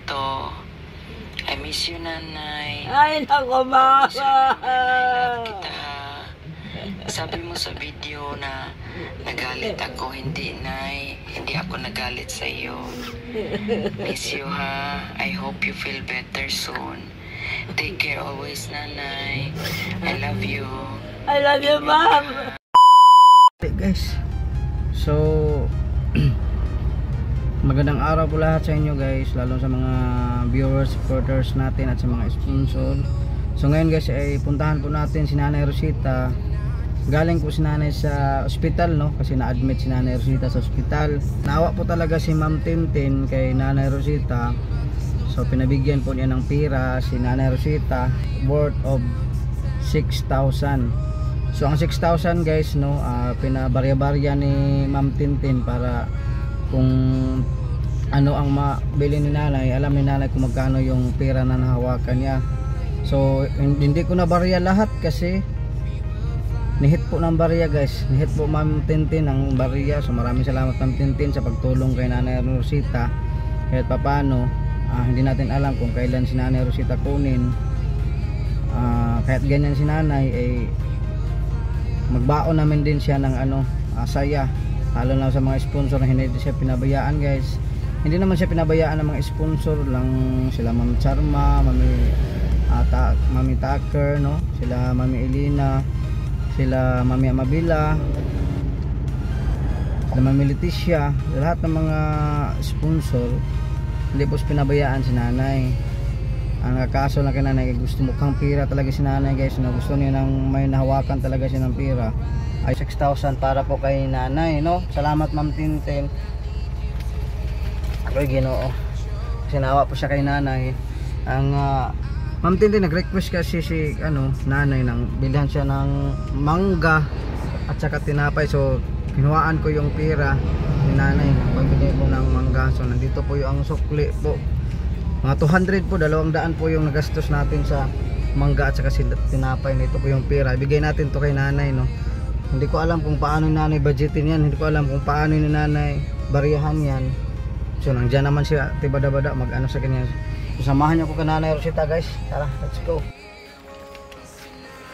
dito. I miss you, nanay. Ay, naku, mama. I love kita, ha. Sabi mo sa video na nagalit ako. Hindi, nay. Hindi ako nagalit sa iyo. Miss you, ha. I hope you feel better soon. Take care always, nanay. I love you. I love you, mom. Okay, guys. So, magandang araw po lahat sa inyo, guys, lalo sa mga viewers, supporters natin at sa mga sponsor. So ngayon, guys, ay puntahan po natin si Nanay Rosita. Galing po si Nanay sa ospital, no, kasi na-admit si Nanay Rosita sa ospital. Naawa po talaga si Ma'am Tintin kay Nanay Rosita. So pinabigyan po niya ng pira si Nanay Rosita worth of 6,000. So ang 6,000, guys, no, pinabarya-barya ni Ma'am Tintin para kung ano ang mabili ni nanay, alam ni nanay kung magkano yung pera na nahawakan niya. So hindi ko na barya lahat kasi nihit po ng barya, guys. Nihit po Ma'am Tintin ang barya. So maraming salamat Ma'am Tintin sa pagtulong kay Nanay Rosita. Kahit papano, hindi natin alam kung kailan si Nanay Rosita kunin. Kahit ganyan si nanay, magbaon namin din siya ng saya, lalo na sa mga sponsor na hindi siya pinabayaan, guys. Hindi naman siya pinabayaan ng mga sponsor lang, sila Ma'am Charma, Mami Tucker, no, sila Mami Elina, sila Mami Amabila, sila Mami Leticia, lahat ng mga sponsor hindi po pinabayaan si nanay. Ang kaso lang kay nanay, gusto mukhang pira talaga si nanay, guys, na gusto niya nang may nahawakan talaga siya ng pira. Ay 6,000 para po kay nanay, no. Salamat Ma'am Tintin. Ay Ginoo, sinawa po siya kay nanay. Ang Ma'am Tintin nag-request kasi si nanay nang bilhan siya ng mangga at saka tinapay. So kinuhaan ko yung pira ni nanay nang pambili ko ng mangga. So nandito po yung sukli po, mga 200 po, 200 po yung nagastos natin sa mangga at saka tinapay. Nito po yung pira, ibigay natin to kay nanay, no. Hindi ko alam kung paano ni nanay budgetin yan, hindi ko alam kung paano ni nanay bariyahan yan. So nandiyan naman siya, tibada-bada mag-ano sa kanya. So samahan niyo ko kay Nanay Rosita, guys. Tara, let's go.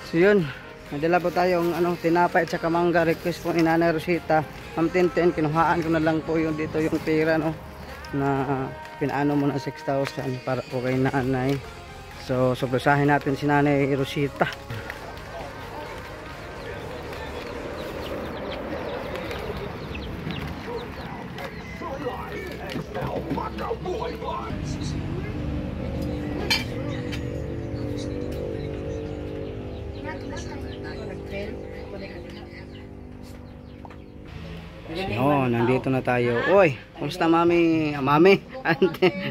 So yun, nadala po tayong tinapay at saka mangga. Request po ni Nanay Rosita. Ma'am Tintin, kinuhaan ko na lang po yung dito yung pira, no, na pinaano mo na 6,000 para po kay nanay. So surpresahin natin si Nanay Rosita. Oh, nandito na tayo. Oy, kumusta mami? Mami?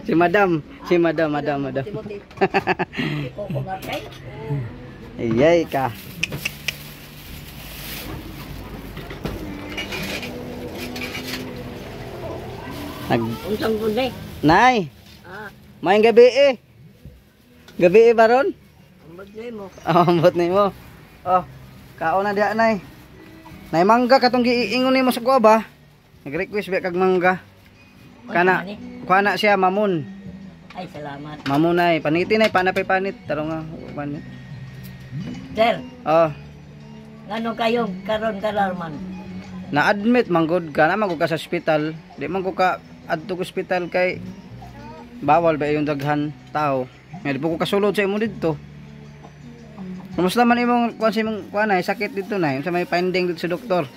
Si madam. Iyay ka. Unsang kundi? Nay. Maayong gabi eh. Gabi baron? Ambot mo. Ambot nimo. Oh, kaon na diha, nay. Nay mangga katong giingon nimo sa kuha ba? Nag-request ba kag mangga? Kana siya mamon. Ay, salamat. Mamon nay, paniti nay, panapay panit. Taro nga, panit. Sir. Oh. Ngano kayo karon kalarman? Na-admit manggod ka na magud ka sa ospital. Di man ko ka adto sa ospital kay bawal ba yung daghan tao. Nga di po ko kasulod sa imo didto. Kumusta man imong kuan ay sakit dito na, sa may finding dito sa doktor.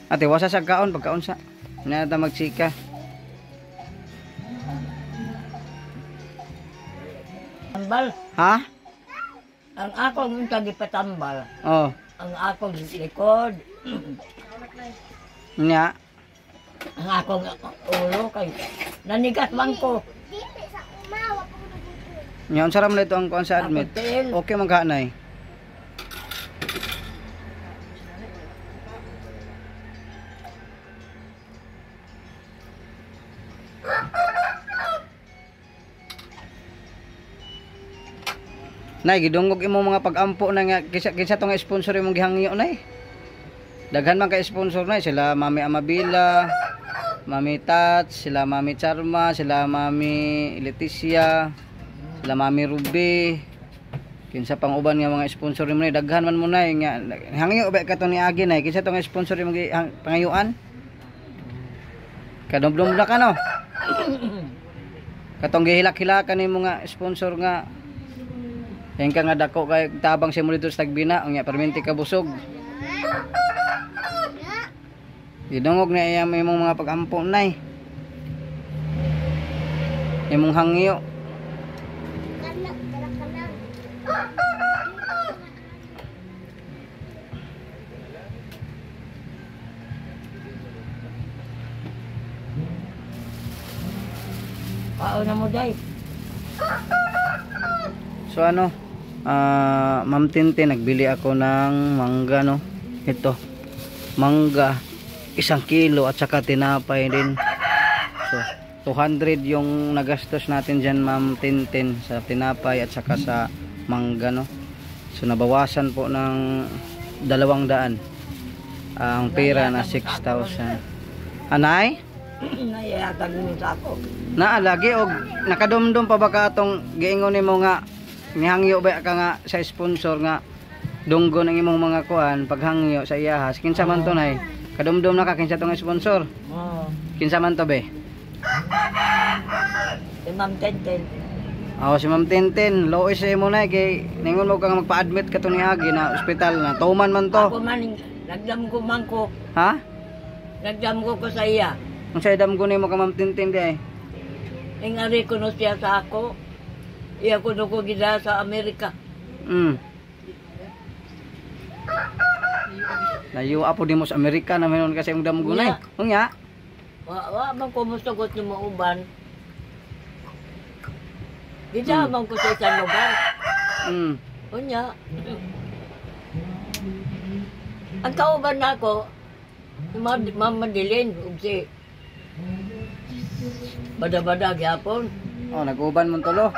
Ate wasa sa kaon pagkaon sa. Na ta magsika. Tambal. Ha? Ang akong unta gipatambal. Oh. Ang akong likod. Nya. Ang akong ulo kay nanigas man ko. Nya unsa ra man ito ang kuan sa admit? Okay man ka nay. Nay, gidungog imo mga pag-ampo na nga kinsa tong sponsor imong gihangyo nay. Daghan man kay sponsor nay, sila Mami Amabila, Mami Tats, sila Mami Charma, sila Mami Leticia, sila Mami Ruby. Kinsa pang uban nga mga sponsor mo ni daghan man mo na nga hangyo ba ka to ni Agi na kinsa tong sponsor mo pangayuan? Kadomdom na ka no. Katong gihilak-hilakan nimo nga sponsor nga yang ka nga dako kay tabang si mo dito sa Tagbina unya perminti ka busog. Gidungog na iya imong mga pag-ampo nay. Imong hangyo. Paano mo, day? So ano, Ma'am Tintin, nagbili ako ng mangga no. Ito, mangga 1 kilo at saka tinapay din. So 200 yung nagastos natin dyan Ma'am Tintin sa tinapay at saka sa mangga no. So nabawasan po ng 200 ang pera na 6,000. Anay? Nayayatag mo sa ako. Lagi og nakadumdum pa ba ka atong giingon nimo nga nihangyo ba ka nga sa sponsor nga dunggo ng imong mga kuan paghangyo sa iyahas kinsa man to nay kadumdum na ka kinsa tong sponsor kinsa man to be Si Ma'am Tenten. si Ma'am Tintin lois mo nay kay ningon mo ka nga magpa-admit ka to ni Agi na ospital na tuman man to Ako man, nagdam ko man ko. ha Nagdam ko sa iya. ang saydam ko nimo ka Ma'am Tintin di ay Ingari ko no siya sa ako. Iya ko no ko gida sa Amerika. Layo apo di mo sa Amerika na meron kasi ang damgunay. Unya. Wa man ko musugot ni mo uban. Gida man ko sa isang lugar. Unya. Ang kauban nako, mamadilin ug si bada-bada gyapon. Nag-uban mo tulo.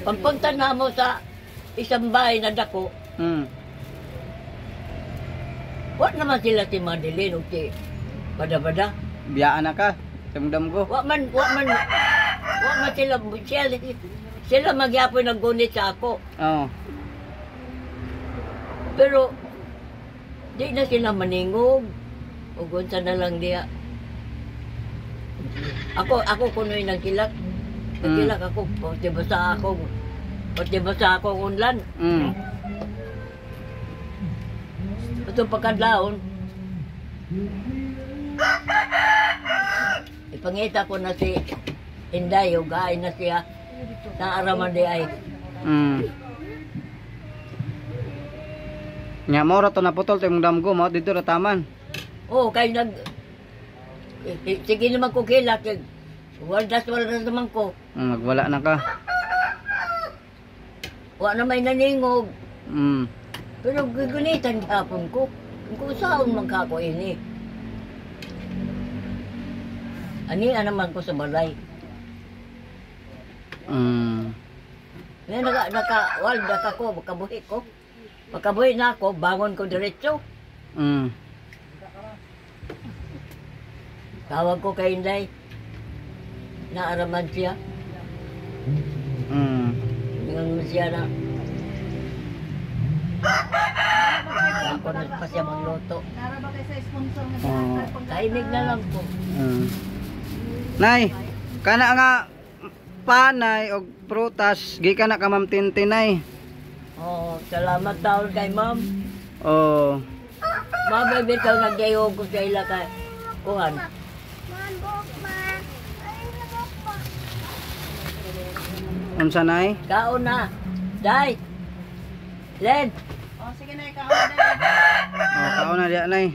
Pagpunta na mo sa isang bahay na dako, wa naman sila si Madeline o si bada-bada. Biyaan na ka. Samdam ko. Wa man sila magyapon naggunit sa ako. Pero di na sila maningog. Ugunsa na lang diya. Ako kunoy nagkilak. Nagkilak ako. Pati basa ako unlan. Ito pagkadlaon. Ipangita ko na si Inday. Ugain na siya. Naaraman di ay. Nya mo ra to naputol to imong damgo mo dito ra taman. Kay sige naman ko kilak. Waldas naman ko. Magwala na ka. Wa na may naningog. Pero gugunitan hapon ko. Kung saan magkako ini. Ani naman ko sa balay. Naka-walda ka ko, makabuhi ko. Makabuhi na ako, bangon ko diretso. Tawag ko kay Inday. Naaraman siya. Ngayon siya na. Ako na pa siya magluto. Kaimig na lang po. Nay, kana nga panay o prutas, gikan na ka Ma'am Tintinay. Salamat taon kay ma'am. Mabibitaw nagyayog ko sa ila kay kuhan. Unsa nay? Kaon na. Day. Len. Sige na, kaon na. Kaon na diya nay.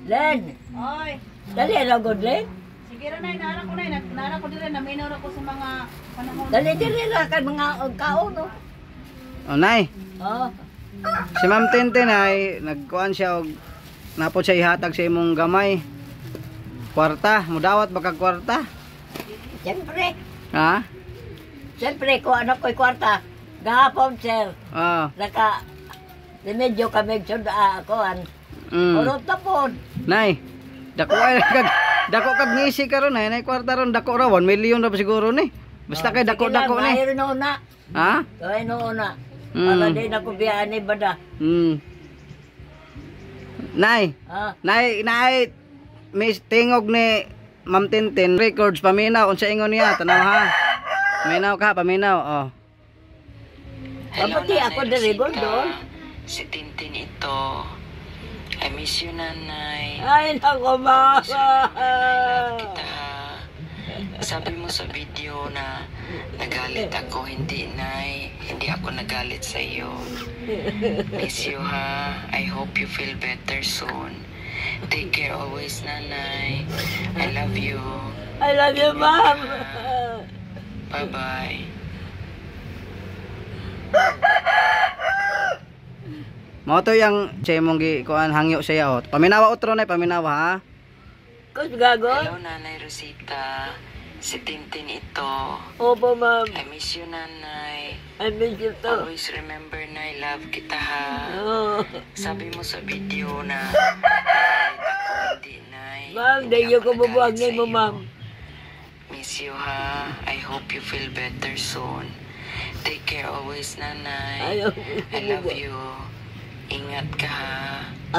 Len. Oy. Dali ra gud Len. Sige ra na, naara ko na. Naara ko dire na minor ako sa mga panahon. Dali ra kay mga kaon no. Nay. Si Ma'am Tintin ay nagkuan siya og napod siya ihatag sa imong gamay. Kwarta, mudawat ba kag kwarta? Siyempre. Ha? Siyempre ko ano ko'y kwarta. Gahapon sir. Naka medyo kami sud kuan. Urot na po. Nay, Dako ay dako kag ngisi karon nay kwarta ron dako ra 1 million ra ba siguro ni. Basta kay dako-dako ni. Mayroon na una. Ha? Kaya no una. Para din ako biyahe ni bada. Nay, Ah, nay may tingog ni Ma'am Tintin records paminaw unsa ingon niya tanaw ha. Paminaw ka, paminaw. Oh. Kapati ako diri, Gordo. Si Tintin ito. I miss you, nanay. ay nako mama. Kita. Sabi mo sa video na nagalit ako, hindi nay. Hindi ako nagalit sa iyo. Miss you ha. I hope you feel better soon. Take care always, nanay. I love you. I love you, ma'am. Bye-bye. Mao to yang che mong gi kuan hangyo siya oh. Paminawa utro nay paminawa ha. Kus gago? Hello, Nanay Rosita. Si Tintin ito. Opo, ma'am. I miss you, nanay. I miss you too. Always remember na I love kita ha. Oh. Sabi mo sa video na nagalit ako, hindi nay. Ma'am, Hindi di ako ko bubuhag nagalit mo, sa'yo. ma'am. Miss you ha. I hope you feel better soon. Take care always, nanay. Ayaw. I love you. Ingat ka ha.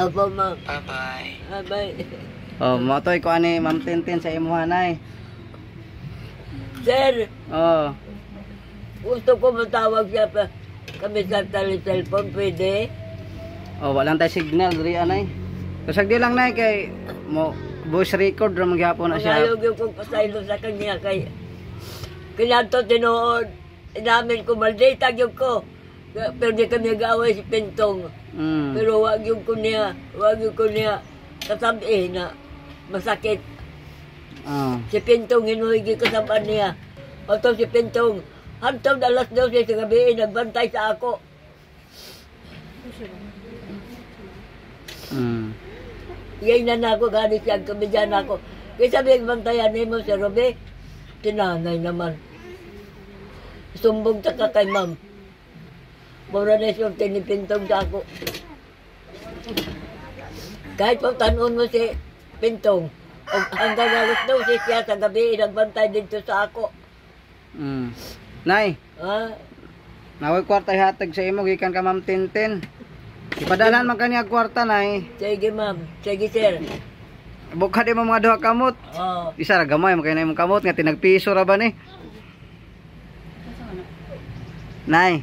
Opo, ma'am. Bye-bye. Bye-bye. Oh, mao to ko ani Ma'am Tintin sa imo hanay. Sir, Oh. gusto ko matawag siya pa. Kami sa cellphone, pwede? Oh, walang tay signal diri anay. Kasag di lang nay kay mo voice record ra magyapon na siya. Ayaw yung kong pasaylo sa kanya kay kinato tinuod. Inamin ko, maldita yung ko. Pero di kami nag-away si Pintong. Pero wag yung ko niya kasabihin na masakit. Si Pintong hinuhigi kasabihan niya. O to si Pintong, hantong alas 12 sa gabi, nagbantay sa ako. Yan na ako, ganit yan, kamidyan ako. Kaya sabi, bantayan mo si Robe, tinanay naman. Sumbong ta ka kay ma'am. Mura na siya tinipintong sa ako. Kahit pa tanon mo si Pintong, hanggang alas 12 siya sa gabi, nagbantay dito sa ako. Nay, Ha? naway kwarta ihatag sa imo gikan ka Ma'am Tintin. Ipadalhan man kaniya kwarta nay. Sige ma'am, sige sir. Bukha di mo mga duha kamot. Oh. Isa ra gamay mo kay na imong kamot nga tinagpiso ra ba ni? Nay,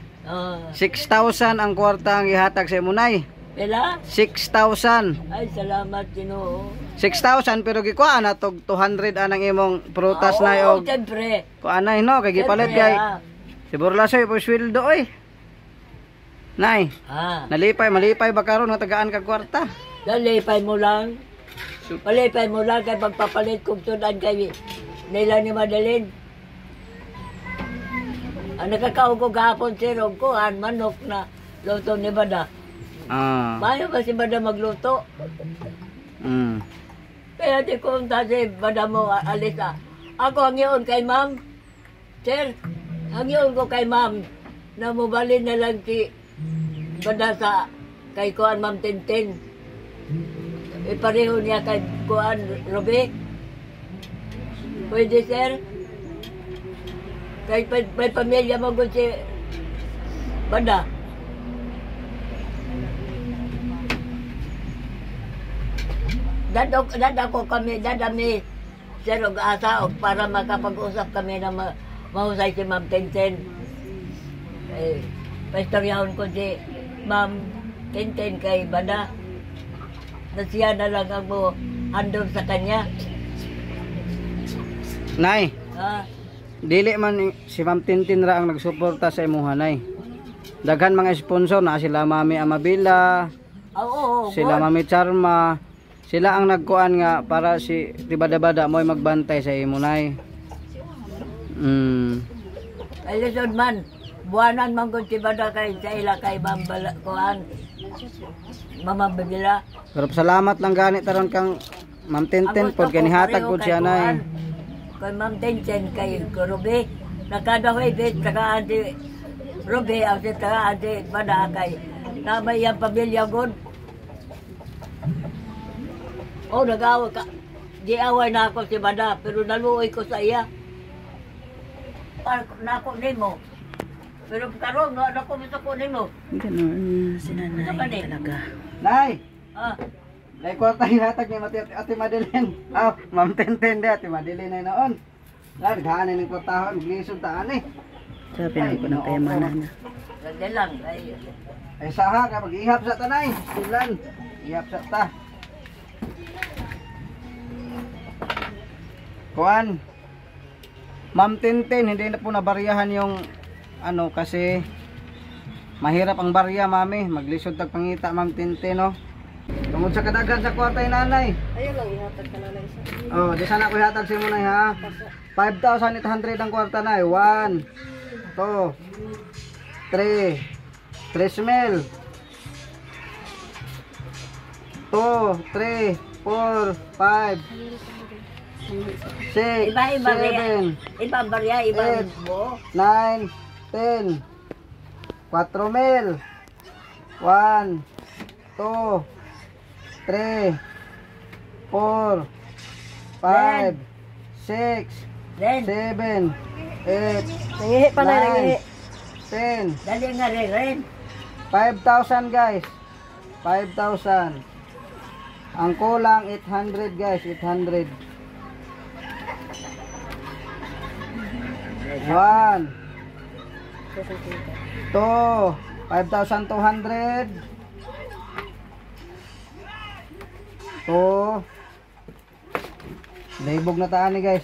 6,000 ang kwarta ang ihatag sa imo nay. Pela? 6,000. Ay, salamat, Ginoo. 6,000 pero gikuha na tog 200 anang imong prutas nay Oo, og siyempre. kuan nay no kay gipalit Siyempre, kay ah. si Burlasoy po sweldo oy. Nay, malipay ba karon nga tagaan ka kwarta? Nalipay mo lang. Palipay mo lang kay pagpapalit kong sudan kay nila ni Madeline. Ang nakakaon ko gahapon sirog ko, manok na luto ni Bada. Mayo ba si Bada magluto? Kaya di ko si Bada mo alisa. Ako ang yun kay ma'am. Sir, ang yun ko kay ma'am na mubalin na lang si Bada sa kay Kuan Ma'am Tintin. Ipareho niya kay Kuan Robe. Pwede sir? Kay may pamilya mo si Bada. Dadako kami, sir, og asa og para makapag-usap kami na mahusay si Ma'am Tintin. Pastoryahon ko si Ma'am Tintin kay Bada. Na siya na lang ang mo handle sa kanya. Nay, Dili man si Ma'am Tintin ra ang nagsuporta sa imuha nay. Daghan mga sponsor na sila Mami Amabila, sila Mami Charma. Sila ang nagkuan nga para si Bada mo'y magbantay sa imo nay. Ay lisod man, buwanan man kung si Bada kay sa ila kay Kuan, Mama Babila. Pero salamat lang gani taron kang Ma'am Tintin pod kay nihatag pod siya nay. Kay Ma'am Tintin kay Robe, nakadahoy bit tagaan si Robe ang si tagaan si Bada kay namay ang pamilya god. Nagawa ka. giaway na ako si Bada, pero naluoy ko sa iya. Para nako nimo. Pero karon nga nako gusto ko nimo. Ganun si Ano ba nanay ni? talaga. Nay! Ah, Nay, kwarta hinatag ni Ate Madeline. Ma'am Tenten de, Ate Madeline na noon. Nay, gana ng kwartahon, glisod taan eh. Sabi na ko ng kayamanan na. ganda lang. Ay, Ay saha ka mag-ihap sa tanay. Silan. Ihap sa ta. Kuan. Ma'am Tintin, hindi na po nabaryahan yung ano kasi mahirap ang barya, mami. Maglisod tag pangita, Ma'am Tintin, no. Tungod sa kadaghan sa kwarta ni nanay. Ayun lang, ihatag ka na lang isa. Oh, di sana ko ihatag sa mo nay ha. 5,800 ang kwarta nay. 1 2 3 mil 2 3 4 5 6 iba-iba barya. 7 Iba barya, iba Eight. mo. 9 10 4 mil 1 2 3 4 5 6 Then, 7 8 Nangihi pa na, nangihi. 10 dali nga rin. 5,000 guys. 5,000. Ang kulang 800 guys, 800. 1 2 5,200. 2 Libog na taan ni guys.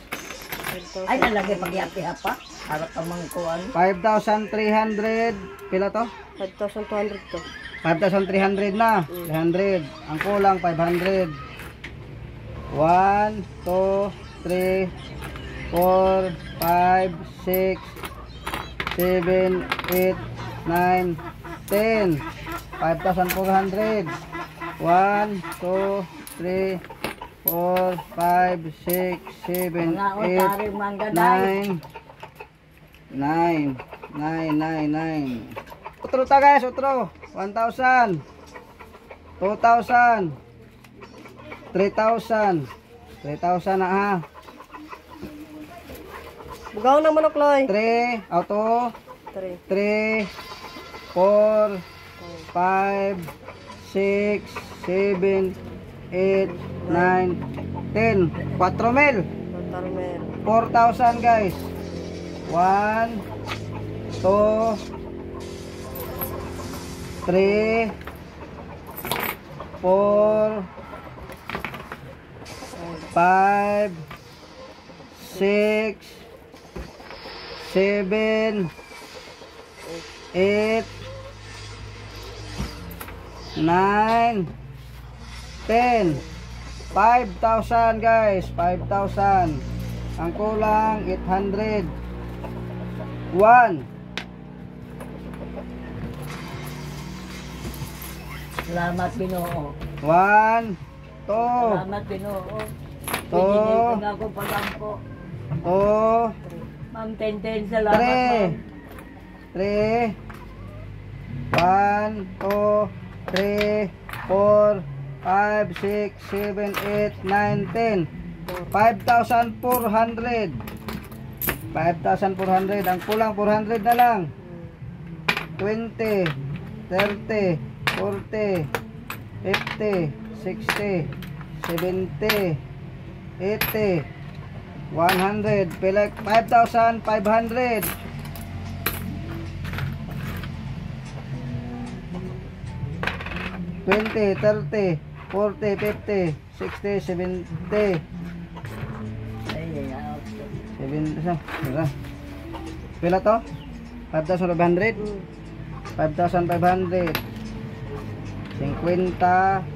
Ay, nalagay pag-iap-iap pa. Harap ka mga kuwan. 5,300. Pila to? 5,200 to. 5,300 na. 300. Ang kulang 500. 1, 2, 3, 4, 5, 6, 7, 8, 9, 10. 5,400. 1, 2, 3, 4, 5, 6, 7, Mga 8, otari manggaday. 9. 9. Otro ta guys, otro. 1,000. 2,000. 3,000. 3,000 na ha. Bugaw na manok, Loy. 3, auto. 3. 3, 4, 5, 6, 7, 8, 9, 10. 4 mil. Tarmel. 4,000 guys. 1, 2, 3, 4, 5, 6, 7, 8, 9, 10. 5,000 guys, 5,000. Ang kulang 800. 1. Salamat, Binoo. 1, 2, Salamat, Binoo. To. Pinigil ako pagampo. 2, Ma'am Tenten, salamat, 3. ma'am. 3. 1, 2, 3, 4, 5, 6, 7, 8, 9, 10. 5,400. 5,400. Ang kulang 400 na lang. 20, 30, 40, 50, 60, 70, 80, 100. Pila 5,500. 20, 30, 40, 50, 60, 70, Ay, ay, ay. 70, pila to? 5,500? 5,500. 50,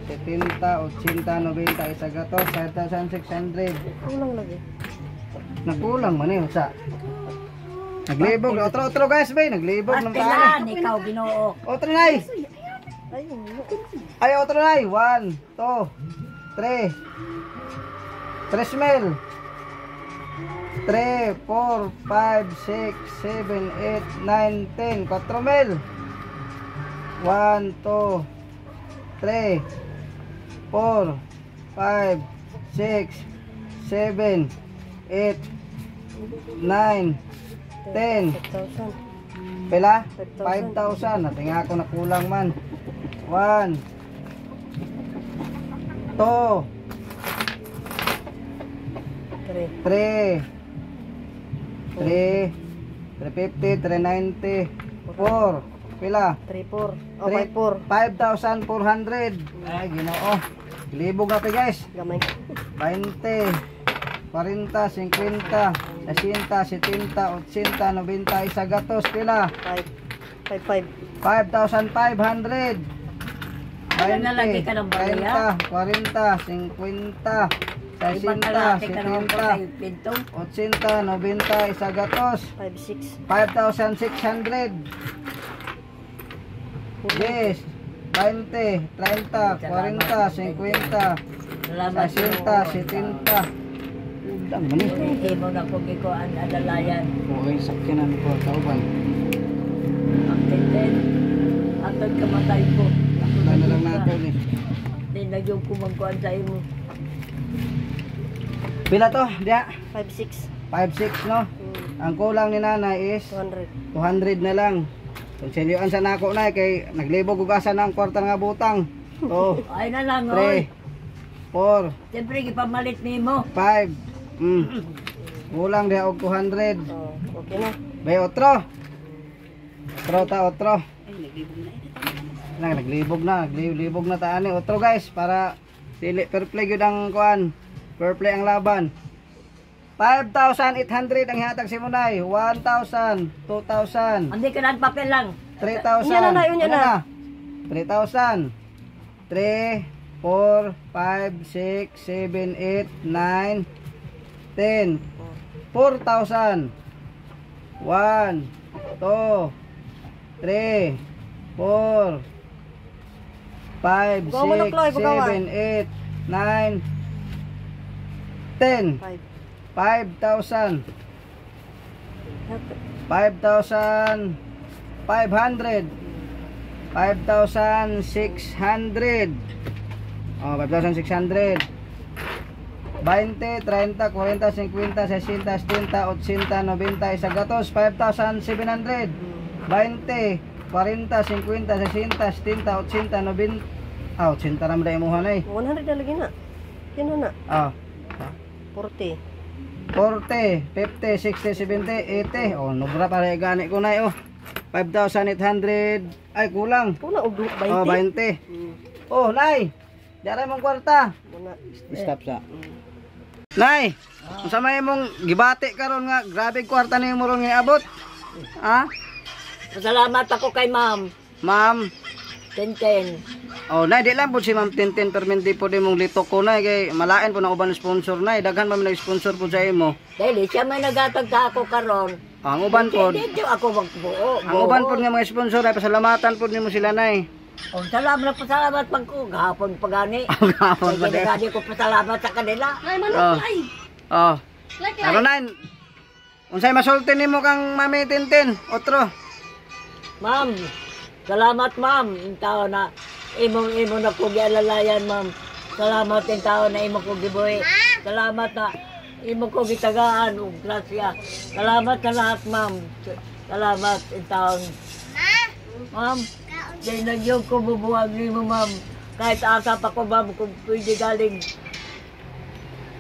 70, 80, 90, isa gato, 5,600. Kulang lagi. Nakulang man eh, sa naglibog, otro guys bay, naglibog ng Pastilan, ikaw, Binoo. Otro nay. Ayun. Ay, otro nay. 1, 2, 3. 3 mil. 3, 4, 5, 6, 7, 8, 9, 10. 4 mil. 1, 2, 3, 4, 5, 6, 7, 8, 9, 10. 5,000. Pila? 5,000. 5,000. Natinga ako na kulang man. 1, 2, 3, 350, 390, 4. Pila? 3,400. O, 5,400. 5,400. Ay, Ginoo. Libog na to guys. Gamay. 20, 40, 50, 60, 70, 80, 90, isa gatos. Pila? 5,500. 5,500. Ano na lagi ka ng barya? 30, 40, 50, 60, 70, 80, 90, isa gatos. 5,600. 5,600. Yes. 20, 30, 40, 50, Salamat 60, 70. Udang man eh. Hindi mo na kung ikaw ang adalayan. Okay, sakyanan ko kauban. Ang tenden. Atag kamatay ko. Wala na lang natin eh. Hindi na yung kumangkuhan sa imo. Pila to? Diya? 5,600. 5,600 no? Ang kulang ni nanay is 200. 200 na lang. Kung silyoan sa nako na kay naglibog ugasan ng kwarta nga butang. 2, Ay na lang, oy. 3, 4, Siyempre, ipamalit ni mo. 5. Kulang diya og 200. Oh, okay na. Bay otro. Otro ta otro. Naglibog na ta ani otro guys para dili fair play gyud ang kuan. Fair play ang laban. 5,800 ang ihatag si Munay. 1,000, 2,000, Hindi ka na papel lang. 3,000. Unya na, unya na. 3,000. 3, 4, 5, 6, 7, 8, 9, 10. 4,000. 1, 2, 3, 4, 5, Bukaw mo na, Chloe, 6, bukaw, 7, 8, 9, 10. 5,000. 5,500. 5,600. Oh, 5,600. 20, 30, 40, 50, 60, 70, 80, 90, isa gatos. 5,700. 20, 40, 50, 60, 70, 80, 90. Ah, 80 naman na imuha na eh. 100 na lagi na. Kino na. Ah, 40. 40, 50, 60, 70, 80. Oh, nubra para gani ko na oh. 5,800. Ay, kulang. Kuna og 20. Oh, 20. Oh, nay. Dara mong kwarta. Muna. Stop sa. Nay, unsa may mong gibati karon nga grabe kwarta ni mo ron nga abot? Ha? Salamat ako kay ma'am. Ma'am. 10-10. Oh, nay di lang po si Ma'am Tintin permin di po di mong litok ko nay kay malain po na uban sponsor nay. Daghan pa man nag-sponsor po sa imo. Dahil siya may nagatag sa ako karon. Ang uban po. Hindi ako magbuo. Ang uban po nga mga sponsor ay pasalamatan po nimo sila nay. Oh, salamat pag ko gahapon pagani. Gahapon pa Kaya din. gani ko pasalamat sa kanila. Ay Oh. Oh. Ano nay? Unsay masulti nimo kang Mami Tintin? Otro. Ma'am, salamat ma'am. Yung tao na imo na ko gialalayan ma'am. Salamat yung tao na imo ko gibuhi. Salamat na imo ko gitagaan og grasya. Salamat sa lahat ma'am. Salamat yung tao. Ma'am, dahil nagyog ko bubuwag nimo ma'am. Kahit asa pa ko ma'am kung pwede galing.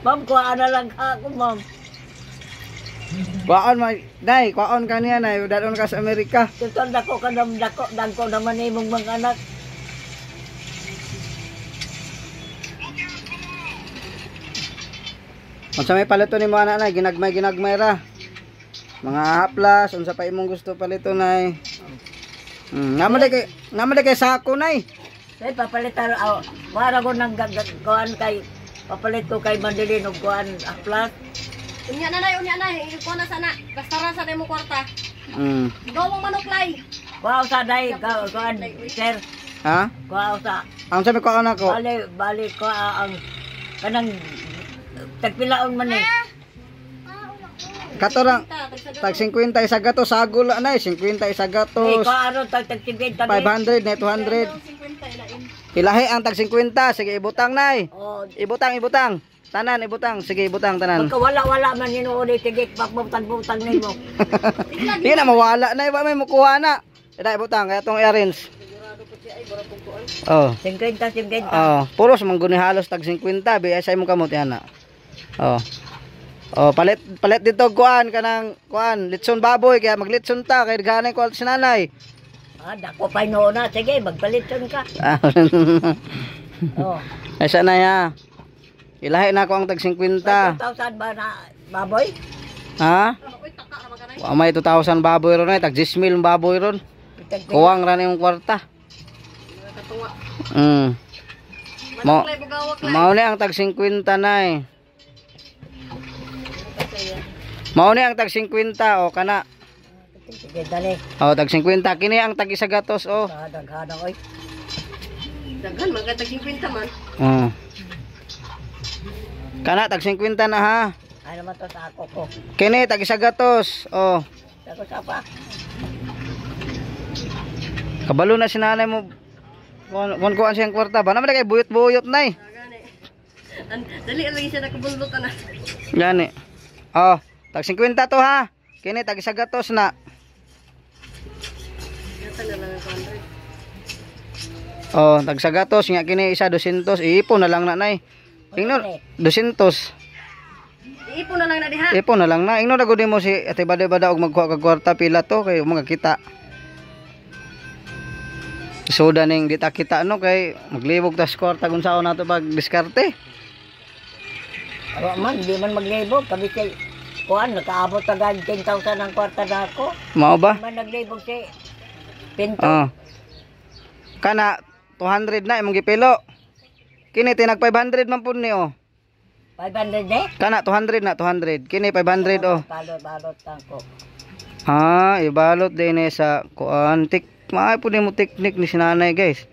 Ma'am, kuhaan na lang ako ma'am. Kwaon man, nay, kwaon ka niya nay, dadon ka sa Amerika. Tutol dako ka naman dako naman imong mga anak. Unsa may palito nimo ana nay, ginagmay ra. Mga haplas, unsa pa imong gusto palito nay? Namali kay sako nay. Ay papalitan para ko nang kuan kay papalito kay Mandilin og kuan aplat. Unya na, iko na sana. Basta sa mo kwarta. Gawang manuklay. Kuha sa day kuan sir. Ha? Kuha sa Ang sabi ko ako. bali ko ang kanang tagpilaon man eh. Katorang tag 50 isa gato sagol anay 50 isa Eh gatos. ko aron tag 50 500 na 200. Ilahi ang tag 50 sige ibutang nay. Oh, Ibutang. Tanan ibutang. Sige, ibutang tanan. Pagka wala-wala man hinuon tigik pagbutang-butang nimo. Di na mawala na iba may mukuha na. Ida ibutang kaya tong earrings. Oh. 50. Oh, puros mangguni halos tag 50 bi sa imong kamot yana. Oh. Oh, palit dito kuan kanang kuan, litson baboy kaya maglitson ta kay ganay ko si nanay. Dako pa noon na. Sige, magpalitson ka. Oh. Ay sana ya. Ilahi na ako ang tag 50. 2,000 ba na baboy? Ha? May 2,000 baboy ron ay tag 10,000 baboy ron. Kuwang ra yung kwarta. Mao ni ang tag 50 nay. Mao ni ang tag 50 o kana. Sige, dali. Oh, tag 50 kini ang tag 100 oh. Daghan oy. Daghan mga tag 50 man. Kana tag 50 na ha. Ay naman to sa ako ko. Kini tag 100 oh. Dako sa pa. Kabalo na si nanay mo. Kuan siyang kwarta ba? Naman kay buyot-buyot nay. Dali lagi siya nakabulot na. Gani. Oh, tag 50 to ha. Kini tag 100 na. Oh, tag 100 nga kini isa 200. Iipon na lang na nay. Ingno 200. Iipon na lang na diha. Ipon na lang na. Ingno na gud mo si Ate Bada og magkuha kag kwarta pila to kay mga kita. Soda ning dita kita no kay maglibog tas kwarta kung saan nato pag diskarte. Aro man, di man maglibog. Kami kay kuan, nakaabot agad 10,000 ang kwarta na ako. Mao ba? Di man naglibog si Pinto. Kana 200 na imong gipilo. Kini tinag 500 man pud ni oh. 500 eh? Kana 200 na 200. Kini 500 oh. Balot ko. Ibalot din eh sa kuan tik. Maay pud mo teknik ni sinanay guys.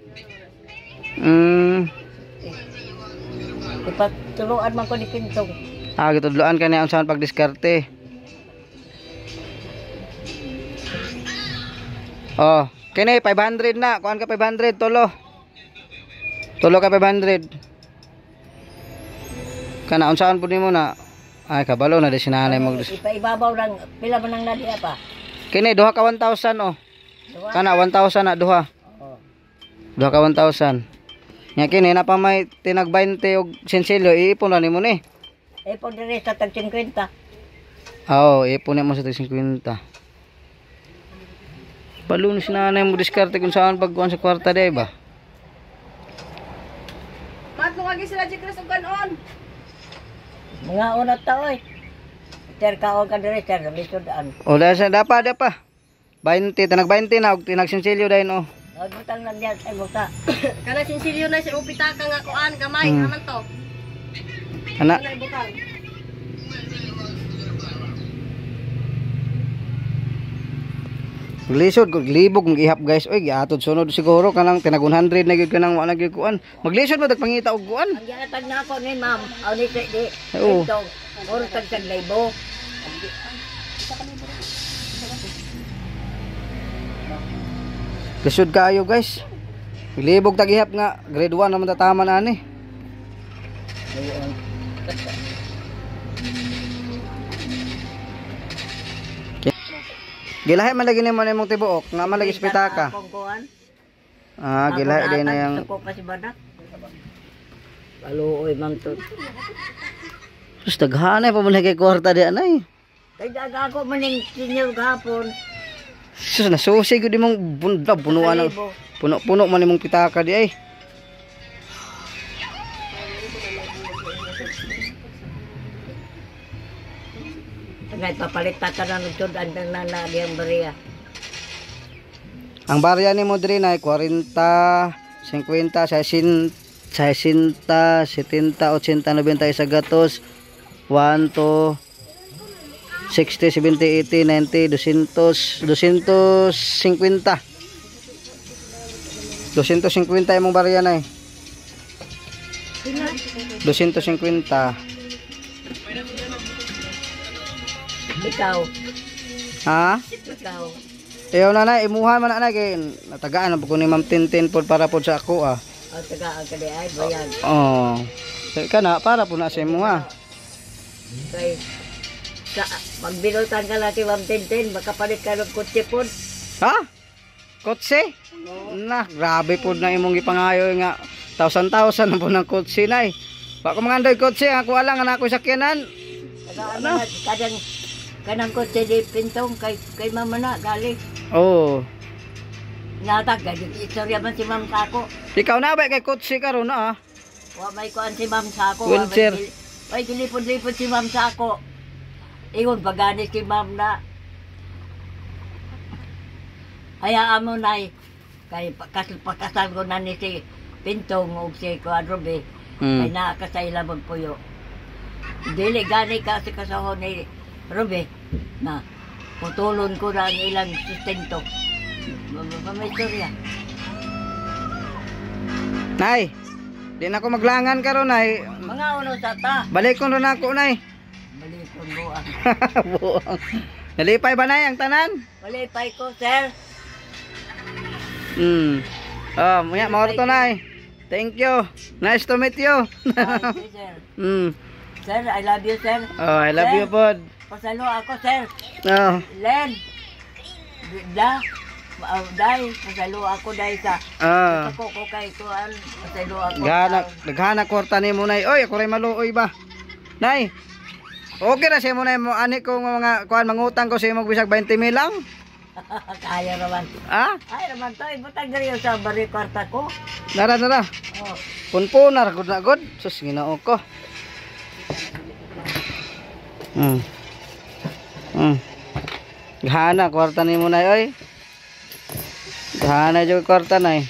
Ipagtuluan man ko ni Pintong. Gitudloan ka niya ang saan pagdiskarte. Oh, kini 500 na. Kuan ka 500 tulo. Tulo ka 500. Kana unsaon pud nimo na? Ay kabalo na di sinanay mo. Ipaibabaw lang pila man nang nadiya pa. Kini duha ka 1,000 oh. Kana 1,000 na duha. Oh. Duha ka 1,000. Nya kini na pa may tinag 20 og sensilyo iipon na nimo ni. Ipon dire sa tag 50. Oo, ipon mo sa tag 50. Balo ni sinanay mo diskarte kung saan pagkuan sa kwarta day ba. Matlo lagi sila Jikres og kanon. Mga una ta oy. Ter kaon ka dire ter lisod-an. O dasa dapa. 20 tinag 20 na og tinag sensilyo dayon oh. Nagbutang lang diyan ay buta. Kana sinsilyo na siya upita ka nga kuan gamay naman to. Ana. Kana ibutang. Maglisod kog libog magihap guys. Oy giatod sunod siguro kanang tinag 100 na gyud kanang wala gyud kuan. Maglisod mo tagpangita og kuan. Ang gihatag na ako ni ma'am. Aw ni di. Oo. Ito. Oro tag libo. Lisod kaayo guys. Libog tagihap nga grade 1 naman tatama na ani. Gilahi man lagi nimo imong tibuok, nga man lagi spitaka. Gilahi din na yang Ako kasi badak. Paluoy man to. sus daghanay pa man kay kwarta di anay. Kay daga ako maning senior gapon. Sus nasusi gud imong bunuan ng puno-puno man imong pitaka di ay. Ngay papalit ta ng sudan na diyang bariya. Ang barya nimo diri na 40, 50, 60, 70, 80, 90 isa gatos. 1 to 60, 70, 80, 90, 200, 250. 250 imong barya na eh. 250. Ikaw. Ha? Ikaw. Ayaw na imuhan man na kay natagaan na po ni Ma'am Tintin pod para pod sa ako ah. O taga ang kadi ay bayag. Oh. Kana para po na sa imo ha. Kay sa magbinutan ka natin Ma'am Tintin, makapalit ka ng kutsi po. Ha? Kotse? Na, grabe po na imong ipangayo nga 1,000 na po ng kotse na Bako mga andoy kotse, ako alang nga ako sakyanan. Ano? Kanang kutsi di pintong kay mama na galing. Oo. Natag, istorya man si Ma'am Sako. Ikaw na ba kay kotse karon na Wa may kuan si Ma'am Sako. Wheelchair. Ay gilipod-lipod si Ma'am Sako. Ingon paganis si Ma'am na. Hayaan mo na kay pakasal ko na ni si Pintong o si Quadrobe. Kay nakakasayla magpuyo. Dili gani kasi kasahon ni Robe na putulon ko na ang ilang sustento. May istorya. Nay, di na ako maglangan karon nay. Mga uno sa ta. Balik ko na ako nay. Balik ko buang. Buang. Nalipay ba nay ang tanan? Malipay ko, sir. Oh, muya mao to nay. Thank you. Nice to meet you. Thank you, sir. Sir, I love you, sir. Oh, I love Sir, you pod. Pasalo ako, sir. Oh. Len. Dai, pasalo ako dai sa. Ako ko kay kuan, pasalo ako. Naghana kwarta nimo nay. Oy, ako ray maluoy ba? Nay. Okay ra siya mo nay mo ani ko mga kuan mangutang ko sa imong bisag 20,000 lang. Kaya naman. Ha? Ay naman to, ibutang diri sa bari kwarta ko. Nara. Oh. Punpunar gud na gud. Sus Ginoo ko. Gahana kwarta nimo nay oy. Gahana jud kwarta nay.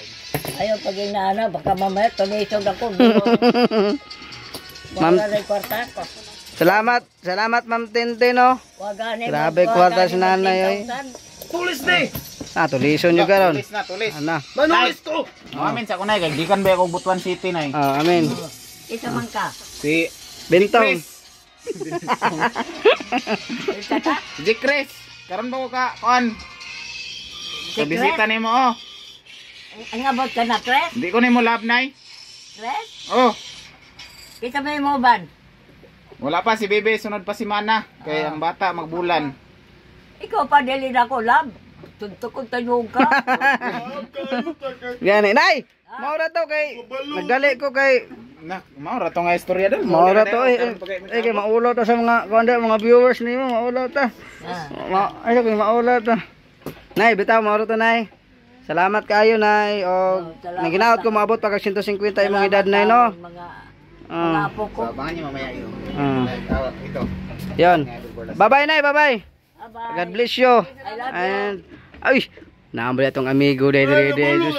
Ayaw pag inaana, baka mamaya tumisog ako. Ma'am, Wala na yung kwarta ko. salamat Ma'am Tintin oh. Wagani, Grabe kwarta si nanay oy. Tulis ni. Tulison jud karon. Tulis na, tulis. Ana. Manulis ko. Amin sa kunay kay gikan ba ako Butuan City nay. Amen. Isa man ka. Si Bintong. Isa ka? Si Chris. Karon ba ko ka kon? Sa bisita nimo oh. Ang abot ka na, Tres? Hindi ko nimo love nay. Tres? Oh. Kita mo yung ban? Wala pa si Bebe, sunod pa si Mana. Kay ang bata magbulan. Ikaw pa dili na ko, lab. Tuntukon tanyong ka. Gani nay. Maura to kay nagdali ko kay Na, maura to nga istorya dal. maura to kay maulo to sa mga kuanda mga viewers nimo maulo ta. Ay kay maulo ta. Nay bitaw maura to nay. Salamat kaayo nay og naginaot ko maabot pag 150 imong edad nay no. Mga apo ko. Abangan niyo mamaya yun. Ito. Yon. Bye-bye nay, bye-bye. Bye-bye. God bless you. I love you. And ay, naambre itong amigo day dire.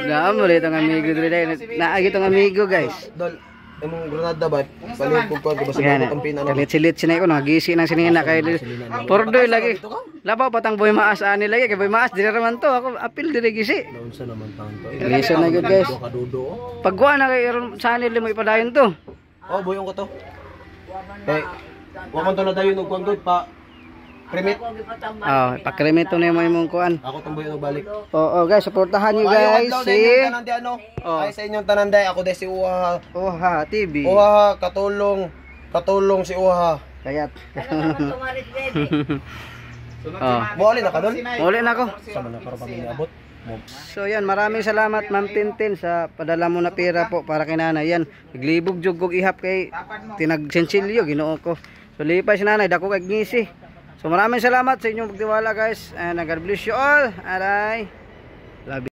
Naambre itong amigo dire. Naagi itong amigo guys. Dol, emong granada ba? Palit ko ko basta Yan. ko pina no. Kalit-silit sinay ko nagisi nang sinina kay Pordoy lagi. Labaw patang boy maas ani lagi kay boy maas dire raman to. Ako apil dire gisi. Unsa naman taon to? Listen na good guys. Kadudo. Pagkuha na kay sa anil mo ipadayon to. Oh, boyong ko to. Eh, wa man to na dayon og kuan pa. Primit. Oh, pakrimito na mo imong kuan. Ako tong boyong balik. Oo guys, suportahan niyo guys si Ay sa inyong tananday, ako de si Uha. Oha TV. Uha katulong si Uha. Kayat. Moali na ka dol? Uli na ko. Sama na para pamilya abot. So yan, maraming salamat Ma'am Tintin sa padala mo na pera po para kay nanay. Yan, naglibog jugog ihap kay tinagsensilyo Ginoo ko. So lipay si nanay dako kay ngisi. So maraming salamat sa inyong pagtiwala guys and God bless you all. Aray. Love you.